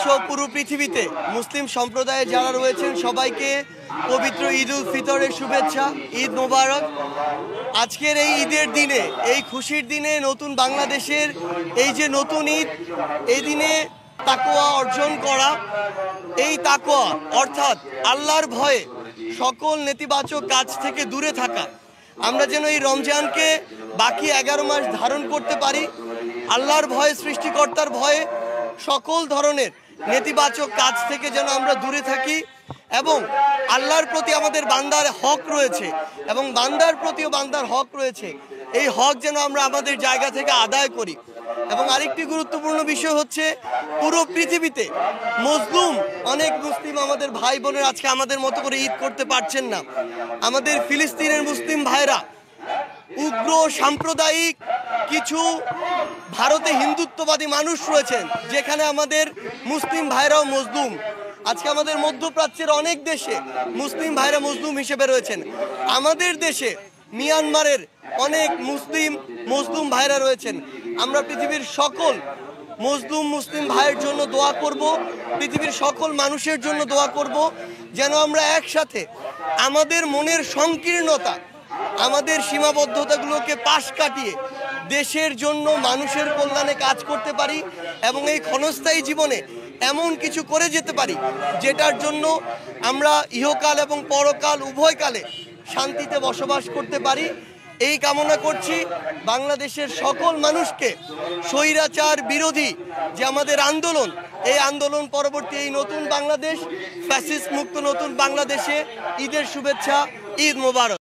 ভারতবর্ষ পুরো পৃথিবীতে মুসলিম সম্প্রদায়ে যারা রয়েছেন সবাইকে পবিত্র ঈদ উল ফিতরের শুভেচ্ছা। ঈদ মোবারক। আজকের এই ঈদের দিনে, এই খুশির দিনে, নতুন বাংলাদেশের এই যে নতুন ঈদ, এই দিনে তাকওয়া অর্জন করা, এই তাকওয়া অর্থাৎ আল্লাহর ভয়ে সকল নেতিবাচক কাজ থেকে দূরে থাকা, আমরা যেন এই রমজানকে বাকি 11 মাস ধারণ করতে পারি। আল্লাহর ভয়ে, সৃষ্টিকর্তার ভয়ে সকল ধরনের নেতিবাচক কাজ থেকে যেন আমরা দূরে থাকি এবং আল্লাহর প্রতি আমাদের বান্দার হক রয়েছে এবং বান্দার প্রতিও বান্দার হক রয়েছে, এই হক যেন আমরা আমাদের জায়গা থেকে আদায় করি। এবং আরেকটি গুরুত্বপূর্ণ বিষয় হচ্ছে, পুরো পৃথিবীতে মজলুম অনেক মুসলিম আমাদের ভাই বোনের আজকে আমাদের মতো করে ঈদ করতে পারছেন না। আমাদের ফিলিস্তিনের মুসলিম ভাইরা, উগ্র সাম্প্রদায়িক কিছু ভারতে হিন্দুত্ববাদী মানুষ রয়েছেন, যেখানে আমাদের মুসলিম ভাইরাও মজলুম। আজকে আমাদের মধ্যপ্রাচ্যের অনেক দেশে মুসলিম ভাইরা মজলুম হিসেবে রয়েছেন। আমাদের দেশে মিয়ানমারের অনেক মজলুম ভাইরা রয়েছেন। আমরা পৃথিবীর সকল মুসলিম ভাইয়ের জন্য দোয়া করব, পৃথিবীর সকল মানুষের জন্য দোয়া করব, যেন আমরা একসাথে আমাদের মনের সংকীর্ণতা, আমাদের সীমাবদ্ধতাগুলোকে পাশ কাটিয়ে দেশের জন্য, মানুষের কল্যাণে কাজ করতে পারি এবং এই ক্ষণস্থায়ী জীবনে এমন কিছু করে যেতে পারি যেটার জন্য আমরা ইহকাল এবং পরকাল উভয়কালে শান্তিতে বসবাস করতে পারি। এই কামনা করছি। বাংলাদেশের সকল মানুষকে স্বৈরাচার বিরোধী যে আমাদের আন্দোলন, এই আন্দোলন পরবর্তী এই নতুন বাংলাদেশ, ফ্যাসিস্ট মুক্ত নতুন বাংলাদেশে ঈদের শুভেচ্ছা। ঈদ মোবারক।